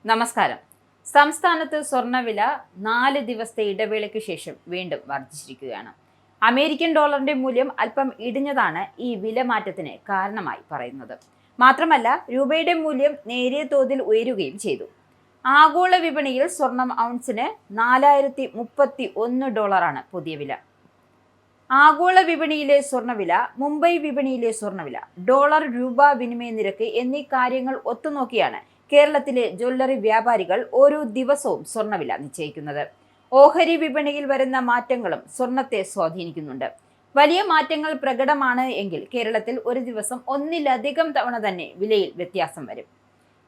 നമസ്കാരം. സംസ്ഥാനത്ത് സ്വർണ്ണവില 4 ദിവസത്തെ ഇടവേളയ്ക്ക് ശേഷം വീണ്ടും വർദ്ധിച്ചിരിക്കുകയാണ്. അമേരിക്കൻ ഡോളറിന്റെ മൂല്യം അല്പം ഇടിഞ്ഞതാണ് ഈ വില മാറ്റത്തിന് കാരണമായി പറയുന്നത്. മാത്രമല്ല, രൂപയുടെ മൂല്യം നേരിയ തോതിൽ ഉയരുകയും ചെയ്തു. ആഗോള വിപണിയിൽ സ്വർണം ഔൺസിന് $4031 പുതിയ വില. ആഗോള വിപണിയിലെ സ്വർണ്ണവില, മുംബൈ വിപണിയിലെ സ്വർണ്ണവില, ഡോളർ രൂപ വിനിമയ നിരക്ക് എന്നീ കാര്യങ്ങൾ ഒത്തുനോക്കിയാണ് കേരളത്തിലെ ജ്വല്ലറി വ്യാപാരികൾ ഓരോ ദിവസവും സ്വർണ്ണവില നിശ്ചയിക്കുന്നത്. ഓഹരി വിപണിയിൽ വരുന്ന മാറ്റങ്ങളും സ്വർണത്തെ സ്വാധീനിക്കുന്നുണ്ട്. വലിയ മാറ്റങ്ങൾ പ്രകടമാണ് എങ്കിൽ കേരളത്തിൽ ഒരു ദിവസം ഒന്നിലധികം തവണ തന്നെ വിലയിൽ വ്യത്യാസം വരും.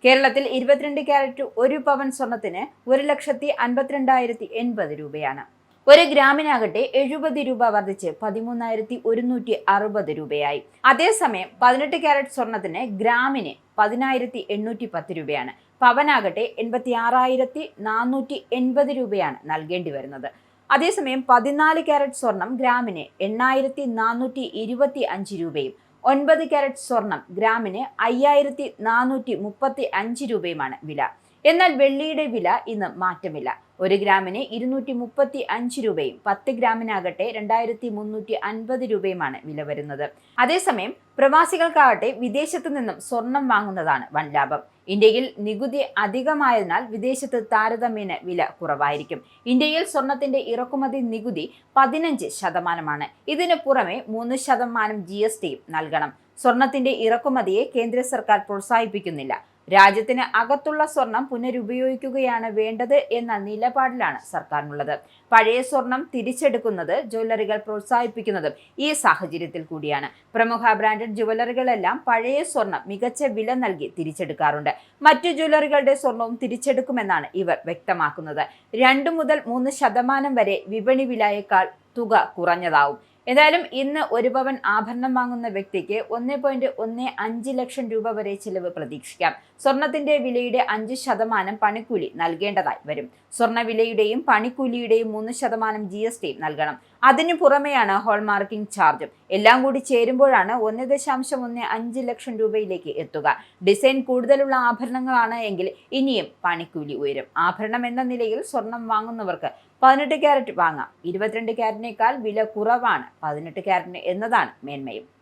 കേരളത്തിൽ 22 ക്യാരറ്റ് 1 പവൻ സ്വർണത്തിന് 1,52,080 രൂപയാണ്. 1 ഗ്രാമിനാകട്ടെ 70 രൂപ വർദ്ധിച്ച് 13,160 രൂപയായി. അതേസമയം 18 ക്യാരറ്റ് സ്വർണത്തിന് ഗ്രാമിന് 10,810 രൂപയാണ്. പവനാകട്ടെ 86,480 രൂപയാണ് നൽകേണ്ടി വരുന്നത്. അതേസമയം 14 ക്യാരറ്റ് സ്വർണം ഗ്രാമിന് 8,425 രൂപയും 9 ക്യാരറ്റ് സ്വർണം ഗ്രാമിന് 5,435 രൂപയുമാണ് വില. എന്നാൽ വെള്ളിയുടെ വില ഇന്ന് മാറ്റമില്ല. 1 ഗ്രാമിന് 235 രൂപയും 10 ഗ്രാമിനാകട്ടെ 2,350 രൂപയുമാണ് വില വരുന്നത്. അതേസമയം പ്രവാസികൾക്കാകട്ടെ വിദേശത്തു നിന്നും സ്വർണം വാങ്ങുന്നതാണ് വൻ ലാഭം. ഇന്ത്യയിൽ നികുതി അധികമായതിനാൽ വിദേശത്ത് താരതമ്യേന വില കുറവായിരിക്കും. ഇന്ത്യയിൽ സ്വർണത്തിന്റെ ഇറക്കുമതി നികുതി 15%. ഇതിനു പുറമെ 3% GST നൽകണം. സ്വർണത്തിന്റെ ഇറക്കുമതിയെ കേന്ദ്ര സർക്കാർ പ്രോത്സാഹിപ്പിക്കുന്നില്ല. രാജ്യത്തിന് അകത്തുള്ള സ്വർണം പുനരുപയോഗിക്കുകയാണ് വേണ്ടത് എന്ന നിലപാടിലാണ് സർക്കാരിനുള്ളത്. പഴയ സ്വർണം തിരിച്ചെടുക്കുന്നത് ജ്വല്ലറികൾ പ്രോത്സാഹിപ്പിക്കുന്നതും ഈ സാഹചര്യത്തിൽ കൂടിയാണ്. പ്രമുഖ ബ്രാൻഡഡ് ജ്വല്ലറികളെല്ലാം പഴയ സ്വർണം മികച്ച വില നൽകി തിരിച്ചെടുക്കാറുണ്ട്. മറ്റു ജ്വല്ലറികളുടെ സ്വർണവും തിരിച്ചെടുക്കുമെന്നാണ് ഇവർ വ്യക്തമാക്കുന്നത്. 2 മുതൽ 3% വരെ വിപണി വിലയേക്കാൾ തുക കുറഞ്ഞതാവും. എന്തായാലും ഇന്ന് 1 പവൻ ആഭരണം വാങ്ങുന്ന വ്യക്തിക്ക് 1.15 ലക്ഷം രൂപ വരെ ചിലവ് പ്രതീക്ഷിക്കാം. സ്വർണത്തിന്റെ വിലയുടെ 5% പണിക്കൂലി നൽകേണ്ടതായി വരും. സ്വർണ്ണ വിലയുടെയും പണിക്കൂലിയുടെയും 3% GST നൽകണം. അതിനു പുറമെയാണ് ഹോൾമാർക്കിംഗ് ചാർജും. എല്ലാം കൂടി ചേരുമ്പോഴാണ് 1.15 ലക്ഷം രൂപയിലേക്ക് എത്തുക. ഡിസൈൻ കൂടുതലുള്ള ആഭരണങ്ങളാണ് എങ്കിൽ ഇനിയും പണിക്കൂലി ഉയരും. ആഭരണം എന്ന നിലയിൽ സ്വർണം വാങ്ങുന്നവർക്ക് 18 ക്യാരറ്റ് വാങ്ങാം. 22 ക്യാരറ്റിനേക്കാൾ വില കുറവാണ് 18 ക്യാരറ്റിന് എന്നതാണ് മേന്മയും.